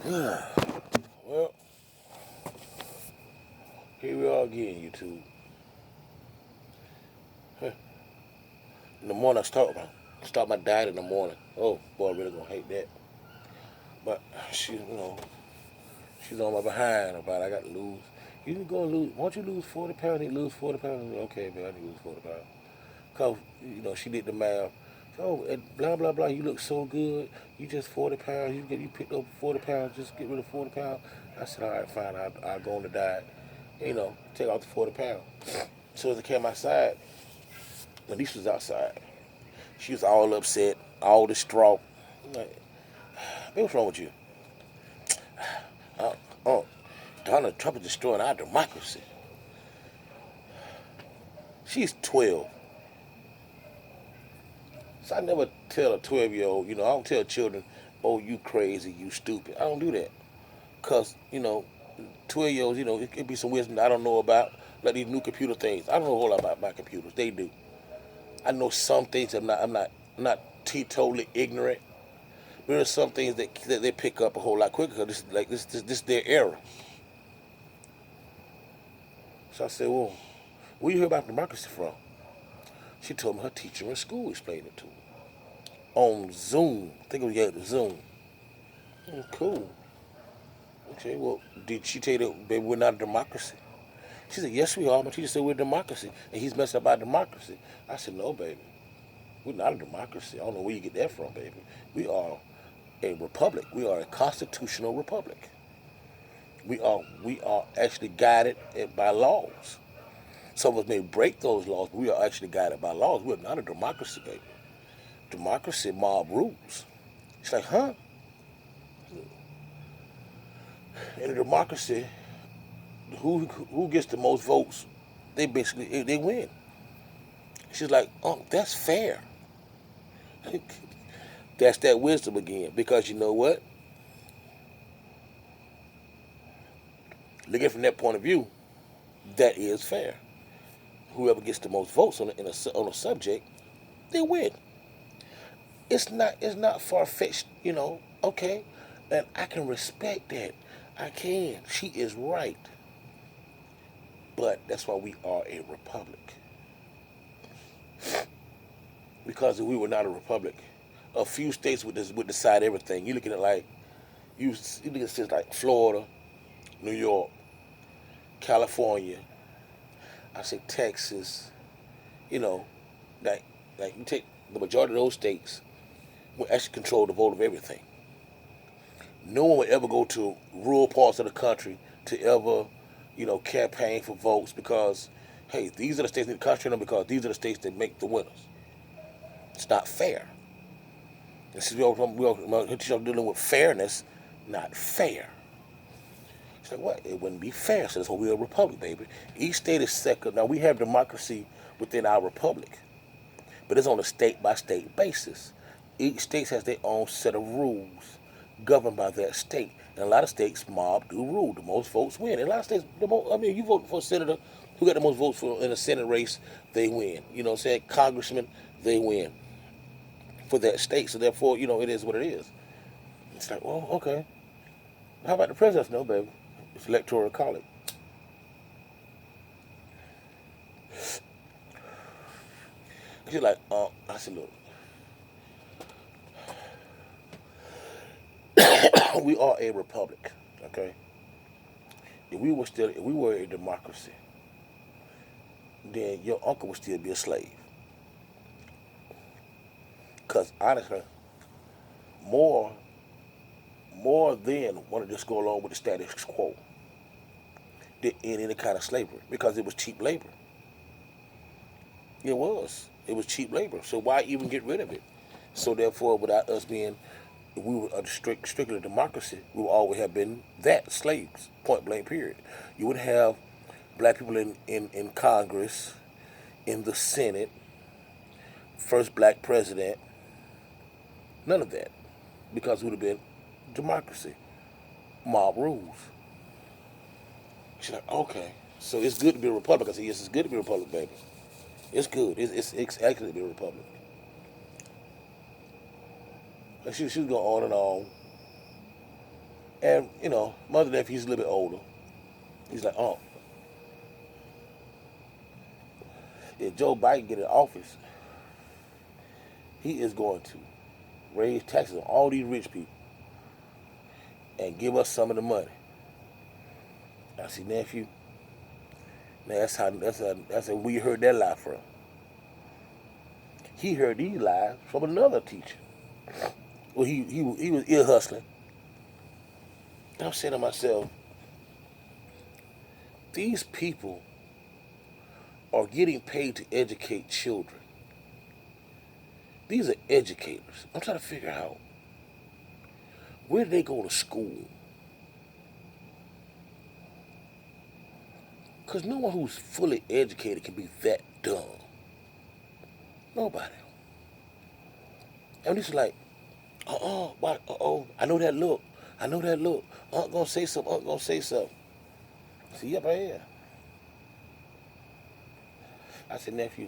Well, here we are again, YouTube. In the morning, I start my diet in the morning. Oh boy, I'm really gonna hate that. But she's on my behind about I got to lose. You can go lose. Won't you lose 40 pounds? You lose 40 pounds. Okay, man, I need to lose 40 pounds. Cause she did the math. Oh, and blah blah blah. You look so good. You just 40 pounds. You picked up 40 pounds. Just get rid of 40 pounds. I said, all right, fine. I'll go on the diet. Take off the 40 pounds. So as I came outside, when Lisa was outside, she was all upset, all distraught. I'm like, "Babe, what's wrong with you? Uh, oh, Donald Trump is destroying our democracy. She's 12. So I never tell a 12-year-old, I don't tell children, oh, you crazy, you stupid. I don't do that. Because, 12-year-olds, it could be some wisdom that I don't know about, like these new computer things. I don't know a whole lot about my computers. They do. I know some things. I'm not teetotally ignorant. There are some things that they pick up a whole lot quicker because this is their era. So I said, well, where you hear about democracy from? She told me her teacher in school explained it to her on Zoom. I think it was Zoom. Cool. Okay, well, did she tell you that, baby, we're not a democracy? She said, yes, we are. My teacher said we're a democracy, and he's messing up our democracy. I said, no, baby, we're not a democracy. I don't know where you get that from, baby. We are a republic. We are a constitutional republic. We are actually guided by laws. Some of us may break those laws, but we are actually guided by laws. We're not a democracy, baby. Democracy, mob rules. It's like, huh? In a democracy, who gets the most votes? They win. She's like, oh, that's fair. That's that wisdom again. Because you know what? Looking from that point of view, that is fair. Whoever gets the most votes on a subject, they win. It's not far fetched, Okay, and I can respect that. I can. She is right, but that's why we are a republic. Because if we were not a republic, a few states would decide everything. You looking at like you look at states like Florida, New York, California. I say Texas. You know, like you take the majority of those states will actually control the vote of everything. No one would ever go to rural parts of the country to ever, campaign for votes because, hey, these are the states that concentrate on because these are the states that make the winners. It's not fair. This is we are dealing with fairness, not fair. It's like what? It wouldn't be fair. So that's why we're a republic, baby. Each state is separate. Now we have democracy within our republic, but it's on a state by state basis. Each state has their own set of rules governed by that state. In a lot of states, mob do rule. The most votes win. In a lot of states, you vote for a senator who got the most votes in a senate race, they win. You know what I'm saying? Congressman, they win for that state. So therefore, it is what it is. It's like, well, okay. How about the presidents? No, baby. It's electoral college. She's like, I said, look, we are a republic, okay? If we were a democracy, then your uncle would still be a slave. Cause honestly, more, more than want to just go along with the status quo than in any kind of slavery because it was cheap labor. It was. It was cheap labor. So why even get rid of it? So therefore, without us being, if we were a strictly democracy, we would always have been that slaves. Point blank. Period. You would have black people in Congress, in the Senate, first black president. None of that, because it would have been democracy, mob rules. She's like, okay, so it's good to be a republic. I said, yes, it's good to be a republic, baby. It's good. It's excellent to be a republic. And she was going on and on. And, mother and nephew, he's a little bit older. He's like, oh, if Joe Biden get in office, he is going to raise taxes on all these rich people and give us some of the money. I see, nephew, now that's how we heard that lie from. He heard these lies from another teacher. Well, he was ear hustling. And I'm saying to myself, these people are getting paid to educate children. These are educators. I'm trying to figure out, where do they go to school? Because no one who's fully educated can be that dumb. Nobody. And it's like, I know that look. I know that look. Unc gonna say something. Unc gonna say something. See, yep, I am. I said, nephew,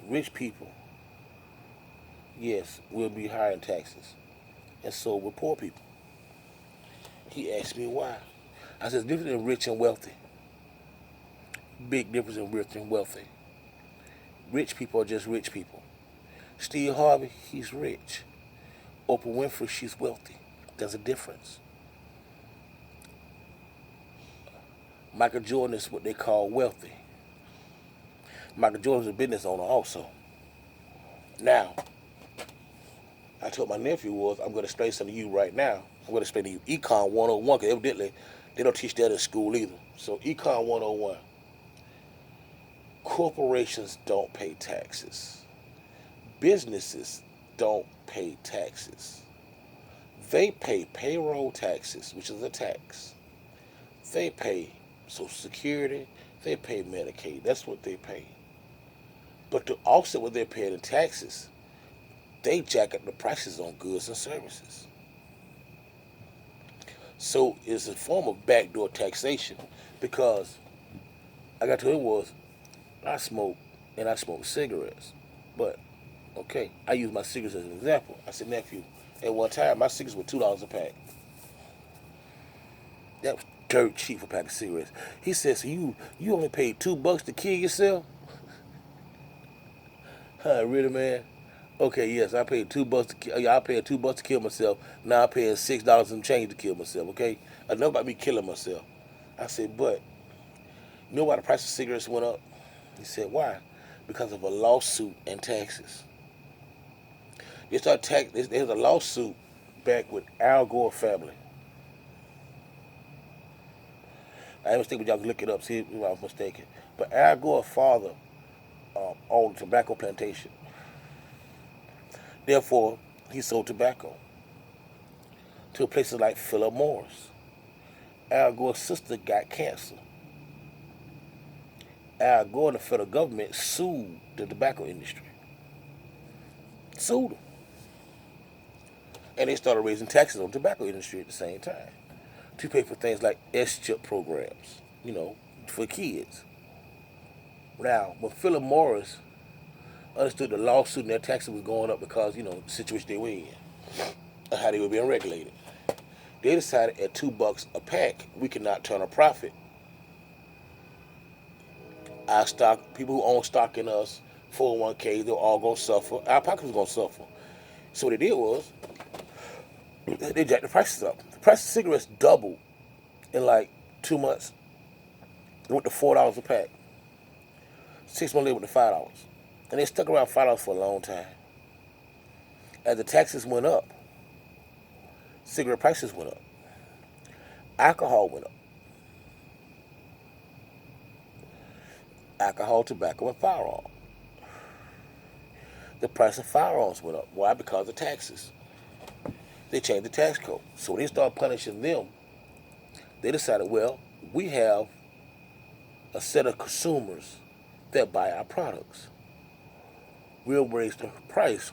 rich people, yes, will be higher in taxes. And so will poor people. He asked me why. I said, there's a difference in rich and wealthy. Big difference in rich and wealthy. Rich people are just rich people. Steve Harvey, he's rich. Oprah Winfrey, she's wealthy. There's a difference. Michael Jordan is what they call wealthy. Michael Jordan's a business owner also. Now, I told my nephew I'm going to explain something to you right now. I'm going to explain to you Econ 101, because evidently they don't teach that in school either. So Econ 101, corporations don't pay taxes. Businesses don't pay taxes. They pay payroll taxes, which is a tax. They pay Social Security. They pay Medicaid. That's what they pay. But to offset what they're paying in taxes, they jack up the prices on goods and services. So it's a form of backdoor taxation, because I got to it was, I smoke cigarettes. But, okay, I use my cigarettes as an example. I said, nephew, at one time, my cigarettes were $2 a pack. That was dirt cheap for a pack of cigarettes. He says, so you only paid $2 to kill yourself? Huh, really, man? Okay, yes, I paid $2 to kill. I paid $2 to kill myself. Now I'm paying $6 and change to kill myself. Okay, enough about me killing myself. I said, but you know why the price of cigarettes went up? He said, why? Because of a lawsuit and taxes. There's a lawsuit back with Al Gore family. I ain't mistaken, but y'all can look it up, see if I was mistaken. But Al Gore's father owned a tobacco plantation. Therefore, he sold tobacco to places like Philip Morris. Al Gore's sister got cancer. Al Gore and the federal government sued the tobacco industry. Sued them. And they started raising taxes on the tobacco industry at the same time to pay for things like S-chip programs, for kids. Now, when Philip Morris understood the lawsuit and their taxes was going up because, the situation they were in, and how they were being regulated, they decided at $2 a pack, we cannot turn a profit. Our stock, people who own stock in us, 401k, they're all going to suffer. Our pockets was going to suffer. So what they did was, they jacked the prices up. The price of cigarettes doubled in like 2 months. It went to $4 a pack. 6 months later, went to $5. And they stuck around $5 for a long time. As the taxes went up, cigarette prices went up. Alcohol went up. Alcohol, tobacco, and firearms. The price of firearms went up. Why? Because of taxes. They changed the tax code. So when they started punishing them, they decided, well, we have a set of consumers that buy our products. We'll raise the price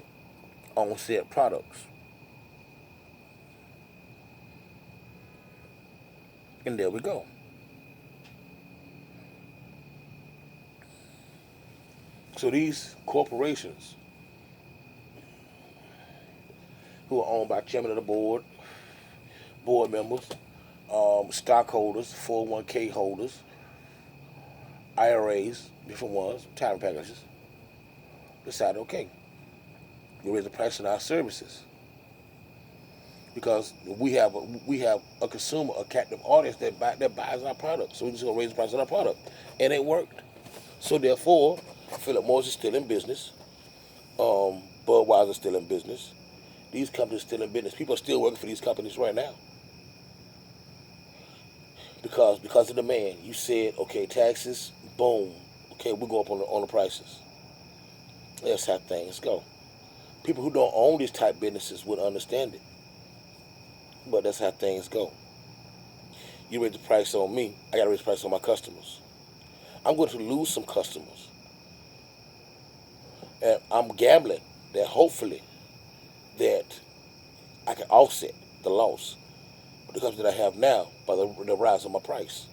on said products. And there we go. So these corporations who are owned by chairman of the board, board members, stockholders, 401k holders, IRAs, different ones, retirement packages, decided, okay, we raise the price on our services because we have a consumer, a captive audience that buys our product. So we're just gonna raise the price on our product, and it worked. So therefore, Philip Morris is still in business. Budweiser is still in business. These companies are still in business. People are still working for these companies right now because of demand. You said, okay, taxes, boom. Okay, we go up on the prices. That's how things go. People who don't own these type businesses would understand it, but that's how things go. You raise the price on me, I gotta raise the price on my customers. I'm going to lose some customers, and I'm gambling that hopefully that I can offset the loss with the customers that I have now by the rise of my price.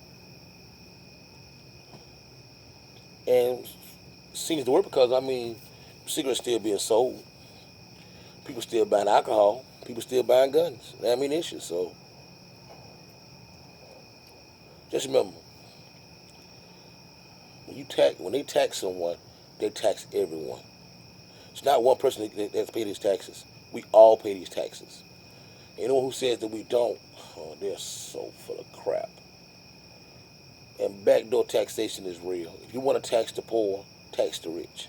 And it seems to work because cigarettes still being sold, people still buying alcohol, people still buying guns, ammunition. So just remember, when they tax someone, they tax everyone. It's not one person that has to pay these taxes. We all pay these taxes. Anyone who says that we don't, oh, they're so full of crap. And backdoor taxation is real. If you want to tax the poor, tax the rich.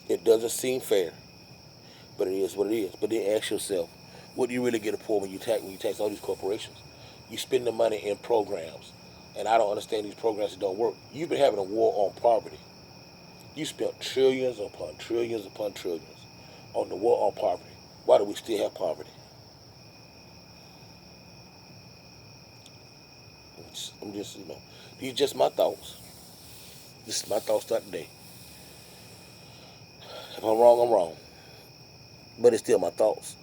It doesn't seem fair, but it is what it is. But then ask yourself, what do you really get a poor when you tax all these corporations? You spend the money in programs, and I don't understand these programs that don't work. You've been having a war on poverty. You spent trillions upon trillions upon trillions on the war on poverty. Why do we still have poverty? I'm just, these are just my thoughts. This is my thoughts start today. If I'm wrong, I'm wrong. But it's still my thoughts.